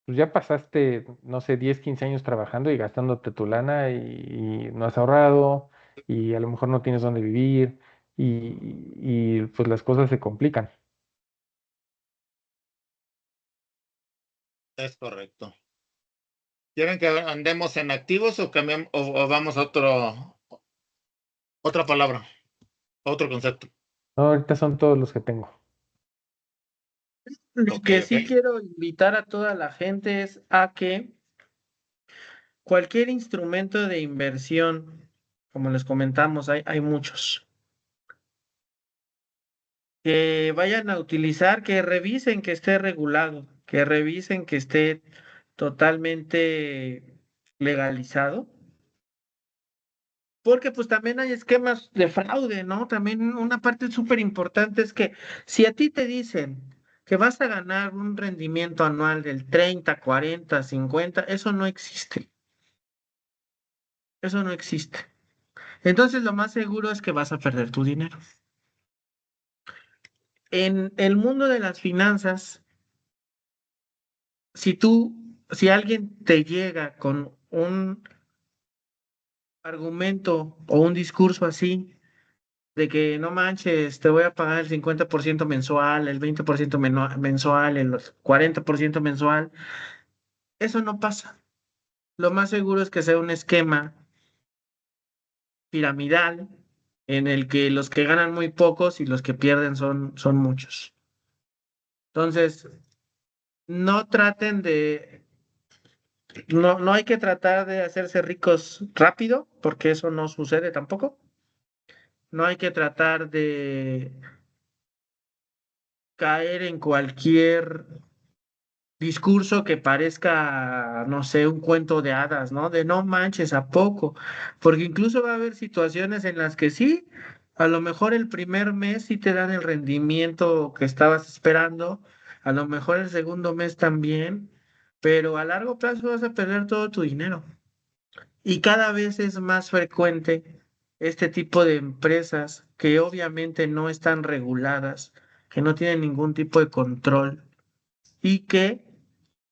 Speaker 2: pues ya pasaste, no sé, 10 15 años trabajando y gastándote tu lana y no has ahorrado y a lo mejor no tienes dónde vivir y pues las cosas se complican.
Speaker 1: es correcto. ¿Quieren que andemos en activos o cambiamos o vamos a otra palabra, otro concepto?
Speaker 2: No, ahorita son todos los que tengo.
Speaker 3: Lo
Speaker 1: Ok,
Speaker 3: que
Speaker 1: ok.
Speaker 3: sí quiero invitar a toda la gente es a que cualquier instrumento de inversión, como les comentamos, hay muchos, que vayan a utilizar, que revisen que esté regulado, que revisen que esté totalmente legalizado, porque pues también hay esquemas de fraude, ¿no? También una parte súper importante es que si a ti te dicen que vas a ganar un rendimiento anual del 30, 40, 50, eso no existe, eso no existe. Entonces lo más seguro es que vas a perder tu dinero. En el mundo de las finanzas, si alguien te llega con un argumento o un discurso así, de que no manches, te voy a pagar el 50% mensual, el 20% mensual, el 40% mensual, eso no pasa. Lo más seguro es que sea un esquema piramidal en el que los que ganan muy pocos y los que pierden son muchos. Entonces, no traten de, no hay que tratar de hacerse ricos rápido, porque eso no sucede tampoco. No hay que tratar de caer en cualquier discurso que parezca, no sé, un cuento de hadas, ¿no? De no manches, ¿a poco? Porque incluso va a haber situaciones en las que sí, a lo mejor el primer mes sí te dan el rendimiento que estabas esperando, a lo mejor el segundo mes también, pero a largo plazo vas a perder todo tu dinero. Y cada vez es más frecuente este tipo de empresas que obviamente no están reguladas, que no tienen ningún tipo de control y que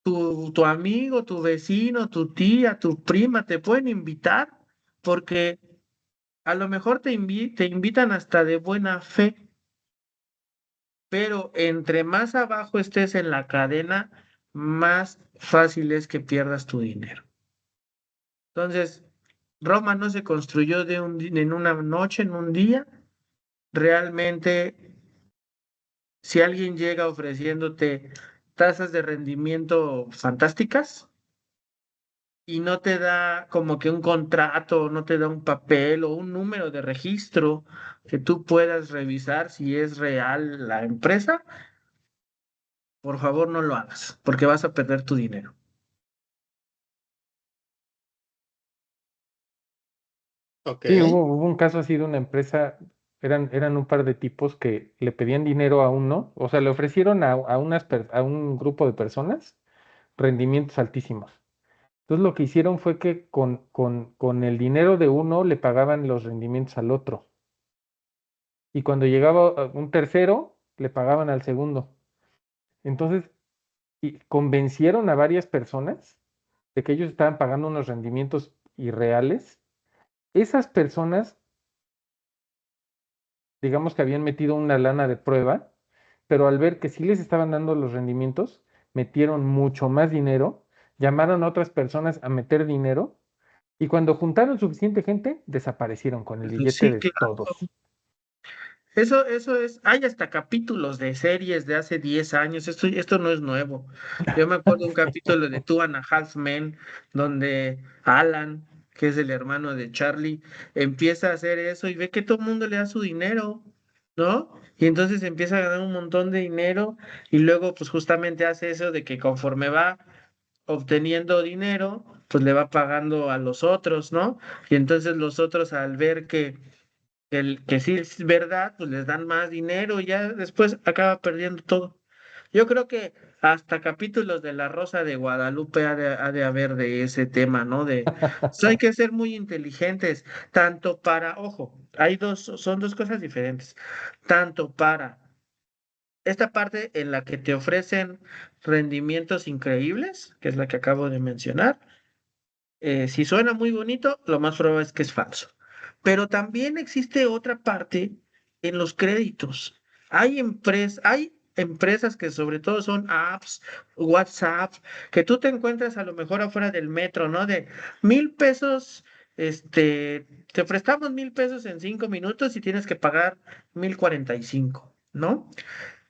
Speaker 3: tu amigo, tu vecino, tu tía, tu prima te pueden invitar porque a lo mejor te invitan hasta de buena fe, pero entre más abajo estés en la cadena, más fácil es que pierdas tu dinero. Entonces, Roma no se construyó en una noche, en un día. Realmente, si alguien llega ofreciéndote tasas de rendimiento fantásticas, y no te da como que un contrato, no te da un papel o un número de registro que tú puedas revisar si es real la empresa, por favor no lo hagas, porque vas a perder tu dinero.
Speaker 1: Ok.
Speaker 2: Sí, hubo un caso así de una empresa, eran un par de tipos que le pedían dinero a uno, o sea, le ofrecieron a un grupo de personas rendimientos altísimos. Entonces lo que hicieron fue que con el dinero de uno le pagaban los rendimientos al otro. Y cuando llegaba un tercero, le pagaban al segundo. Entonces, y convencieron a varias personas de que ellos estaban pagando unos rendimientos irreales. Esas personas, digamos que habían metido una lana de prueba, pero al ver que sí les estaban dando los rendimientos, metieron mucho más dinero, llamaron a otras personas a meter dinero y cuando juntaron suficiente gente, desaparecieron con el billete
Speaker 3: Sí,
Speaker 2: de todos.
Speaker 3: eso es, hay hasta capítulos de series de hace 10 años, esto no es nuevo. Yo me acuerdo un capítulo de Two and a Half Men, donde Alan, que es el hermano de Charlie, empieza a hacer eso y ve que todo el mundo le da su dinero, ¿no? Y entonces empieza a ganar un montón de dinero y luego pues justamente hace eso de que conforme va obteniendo dinero, pues le va pagando a los otros, ¿no? Y entonces los otros al ver que sí es verdad, pues les dan más dinero y ya después acaba perdiendo todo. Yo creo que hasta capítulos de La Rosa de Guadalupe ha de haber de ese tema, ¿no? Pues hay que ser muy inteligentes, tanto para, ojo, son dos cosas diferentes, tanto para esta parte en la que te ofrecen rendimientos increíbles, que es la que acabo de mencionar. Si suena muy bonito, lo más probable es que es falso. Pero también existe otra parte en los créditos. Hay empresas que sobre todo son apps, WhatsApp, que tú te encuentras a lo mejor afuera del metro, ¿no? De 1,000 pesos, te prestamos 1,000 pesos en 5 minutos y tienes que pagar 1,045, ¿no?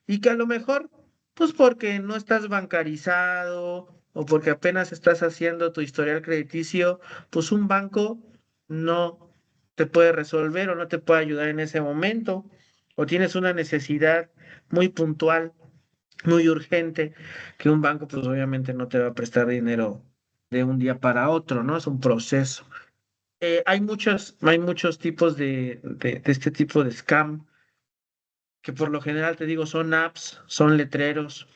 Speaker 3: Y que a lo mejor, pues porque no estás bancarizado o porque apenas estás haciendo tu historial crediticio, pues un banco no te puede resolver o no te puede ayudar en ese momento, o tienes una necesidad muy puntual, muy urgente, que un banco pues obviamente no te va a prestar dinero de un día para otro, ¿no? Es un proceso. Hay muchos tipos de este tipo de scam que por lo general te digo son apps, son letreros,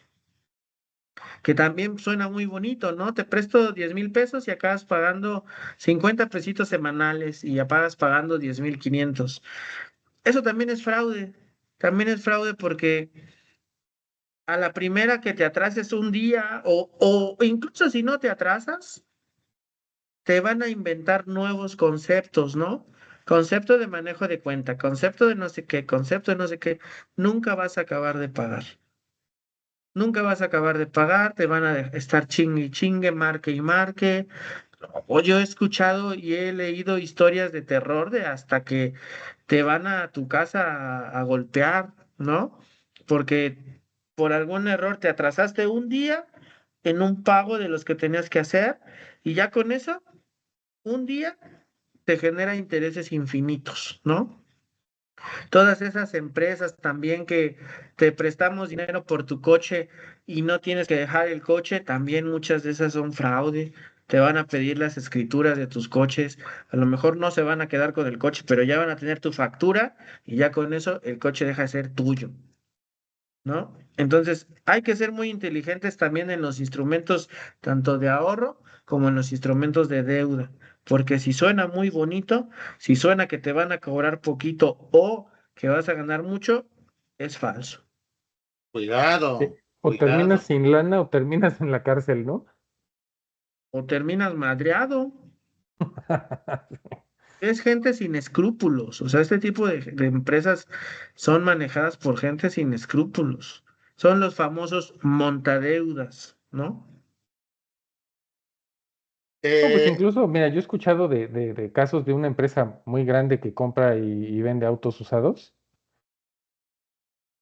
Speaker 3: que también suena muy bonito, ¿no? Te presto 10,000 pesos y acabas pagando 50 pesitos semanales y acabas pagando 10,500. Eso también es fraude porque a la primera que te atrases un día o incluso si no te atrasas, te van a inventar nuevos conceptos, ¿no? Concepto de manejo de cuenta, concepto de no sé qué, concepto de no sé qué, nunca vas a acabar de pagar. Nunca vas a acabar de pagar, te van a estar chingue y chingue, marque y marque. O yo he escuchado y he leído historias de terror de hasta que te van a tu casa a golpear, ¿no? Porque por algún error te atrasaste un día en un pago de los que tenías que hacer y ya con eso, un día te genera intereses infinitos, ¿no? Todas esas empresas también que te prestamos dinero por tu coche y no tienes que dejar el coche, también muchas de esas son fraude. Te van a pedir las escrituras de tus coches. A lo mejor no se van a quedar con el coche, pero ya van a tener tu factura y ya con eso el coche deja de ser tuyo, ¿no? Entonces, hay que ser muy inteligentes también en los instrumentos, tanto de ahorro como en los instrumentos de deuda, porque si suena muy bonito, si suena que te van a cobrar poquito o que vas a ganar mucho, es falso.
Speaker 1: Cuidado,
Speaker 2: O terminas
Speaker 1: cuidado.
Speaker 2: sin lana o terminas en la cárcel, ¿no?
Speaker 3: O terminas madreado. Es gente sin escrúpulos. O sea, este tipo de empresas son manejadas por gente sin escrúpulos. Son los famosos montadeudas, ¿no?
Speaker 2: No, pues
Speaker 1: Eh,
Speaker 2: incluso, mira, yo he escuchado de casos de una empresa muy grande que compra y vende autos usados,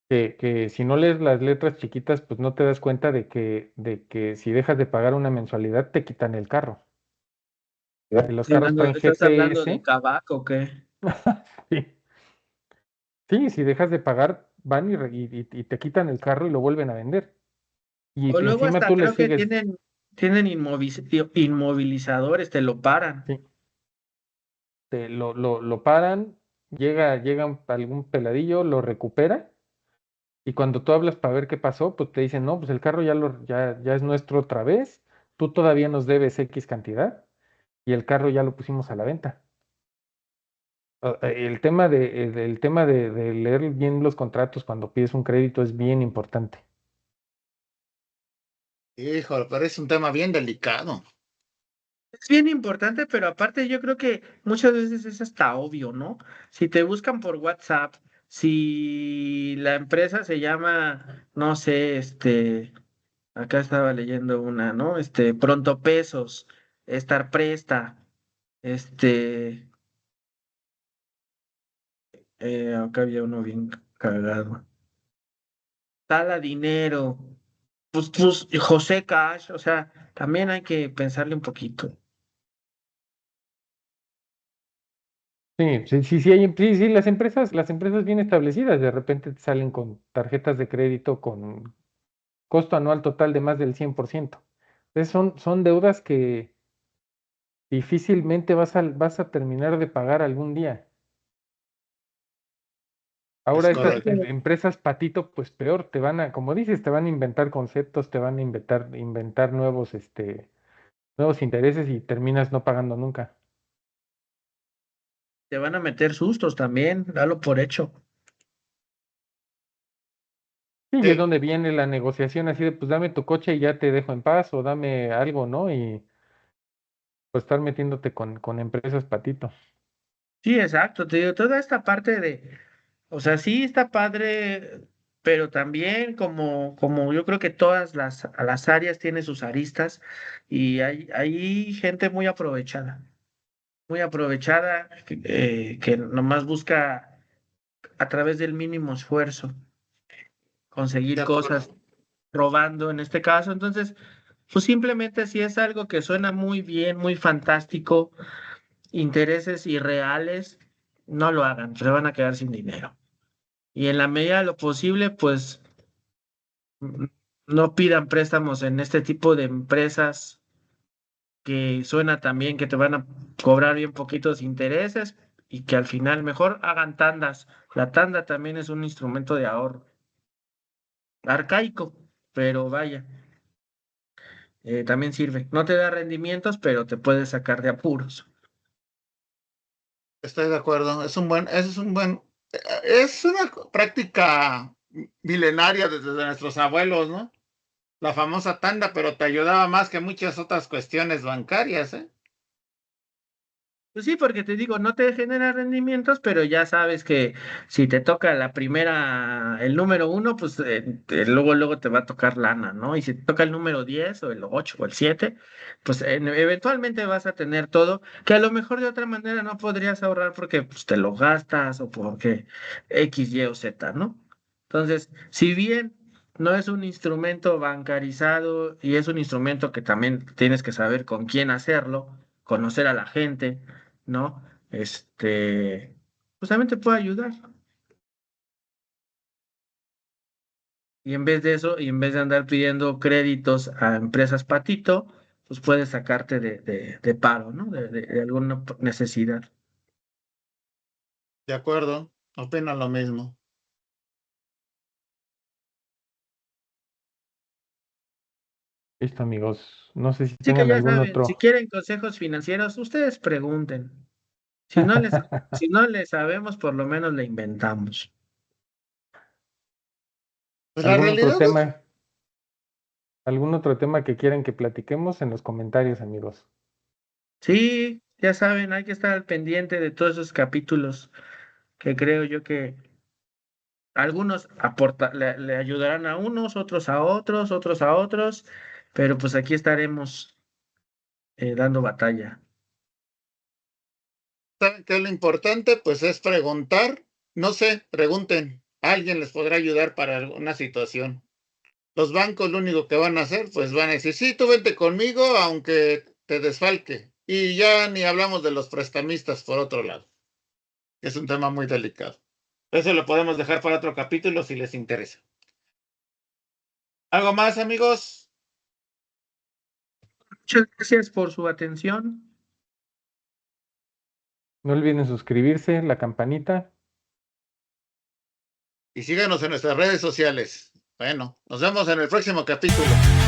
Speaker 2: que si no lees las letras chiquitas, pues no te das cuenta de que si dejas de pagar una mensualidad, te quitan el carro. Y los carros traen
Speaker 3: ¿Estás hablando de
Speaker 2: GPS.
Speaker 3: Kavak o qué?
Speaker 2: Sí, sí, si dejas de pagar, van y te quitan el carro y lo vuelven a vender.
Speaker 3: O
Speaker 2: Y
Speaker 3: luego
Speaker 2: encima
Speaker 3: hasta
Speaker 2: tú le
Speaker 3: creo que
Speaker 2: sigues.
Speaker 3: tienen inmovilizadores, te lo paran.
Speaker 2: Sí. lo paran, llega algún peladillo, lo recupera, y cuando tú hablas para ver qué pasó, pues te dicen, no, pues el carro ya es nuestro otra vez, tú todavía nos debes X cantidad, y el carro ya lo pusimos a la venta. El tema de leer bien los contratos cuando pides un crédito es bien importante.
Speaker 1: Híjole, pero es un tema bien delicado.
Speaker 3: Es bien importante, pero aparte yo creo que muchas veces es hasta obvio, ¿no? Si te buscan por WhatsApp, si la empresa se llama, no sé, acá estaba leyendo una, ¿no? Pronto Pesos, Estar Presta, este, acá había uno bien cagado. Tala Dinero, pues José Cash, o sea, también hay que pensarle un poquito.
Speaker 2: Sí, las empresas bien establecidas de repente te salen con tarjetas de crédito con costo anual total de más del 100%. Entonces son deudas que difícilmente vas a terminar de pagar algún día.
Speaker 1: Es
Speaker 2: Ahora estas
Speaker 1: correcto.
Speaker 2: empresas patito, pues peor, como dices, te van a inventar conceptos, te van a inventar nuevos intereses y terminas no pagando nunca.
Speaker 3: Te van a meter sustos también, dalo por hecho.
Speaker 2: Sí, y es
Speaker 1: Sí,
Speaker 2: donde viene la negociación así de, pues dame tu coche y ya te dejo en paz, o dame algo, ¿no? Y pues estar metiéndote con empresas patito.
Speaker 3: Sí, exacto, te digo, toda esta parte de, o sea, sí está padre, pero también como yo creo que todas las áreas tienen sus aristas y hay gente muy aprovechada que nomás busca a través del mínimo esfuerzo
Speaker 1: de
Speaker 3: conseguir cosas
Speaker 1: acuerdo.
Speaker 3: robando en este caso. Entonces, pues simplemente si es algo que suena muy bien, muy fantástico, intereses irreales, no lo hagan, se van a quedar sin dinero. Y en la medida de lo posible, pues mm, no pidan préstamos en este tipo de empresas que suena también que te van a cobrar bien poquitos intereses y que al final mejor hagan tandas. La tanda también es un instrumento de ahorro arcaico, pero vaya, también sirve. No te da rendimientos, pero te puede sacar de apuros.
Speaker 1: Estoy de acuerdo. Es una práctica milenaria desde nuestros abuelos, ¿no? La famosa tanda, pero te ayudaba más que muchas otras cuestiones bancarias, ¿eh?
Speaker 3: Pues sí, porque te digo, no te genera rendimientos, pero ya sabes que si te toca la primera, el número uno, pues luego te va a tocar lana, ¿no? Y si te toca el número 10 o el 8 o el 7, pues eventualmente vas a tener todo, que a lo mejor de otra manera no podrías ahorrar porque pues, te lo gastas o porque X, Y o Z, ¿no? Entonces, si bien no es un instrumento bancarizado y es un instrumento que también tienes que saber con quién hacerlo, conocer a la gente, ¿no? Pues también te puede ayudar. Y en vez de eso, y en vez de andar pidiendo créditos a empresas patito, pues puedes sacarte de paro, ¿no? De alguna necesidad.
Speaker 1: De acuerdo. Opino lo mismo.
Speaker 2: Listo, amigos. No sé si
Speaker 3: Así que
Speaker 2: tengan
Speaker 3: ya
Speaker 2: algún
Speaker 3: saben, si
Speaker 2: otro.
Speaker 3: quieren consejos financieros, ustedes pregunten. Si no les, si no les sabemos, por lo menos le inventamos.
Speaker 1: Pues la
Speaker 2: ¿Algún otro
Speaker 1: realidad es,
Speaker 2: tema? ¿Algún otro tema que quieran que platiquemos en los comentarios, amigos?
Speaker 3: Sí, ya saben, hay que estar al pendiente de todos esos capítulos que creo yo que algunos le ayudarán a unos, otros a otros, pero pues aquí estaremos dando batalla.
Speaker 1: ¿saben qué es lo importante? Pues es preguntar. No sé, pregunten. Alguien les podrá ayudar para alguna situación. Los bancos lo único que van a hacer, pues van a decir, sí, tú vente conmigo, aunque te desfalque. Y ya ni hablamos de los prestamistas por otro lado. Es un tema muy delicado. Eso lo podemos dejar para otro capítulo si les interesa. ¿Algo más, amigos?
Speaker 3: Muchas gracias por su atención.
Speaker 2: No olviden suscribirse, la campanita.
Speaker 1: Y síganos en nuestras redes sociales. Bueno, nos vemos en el próximo capítulo.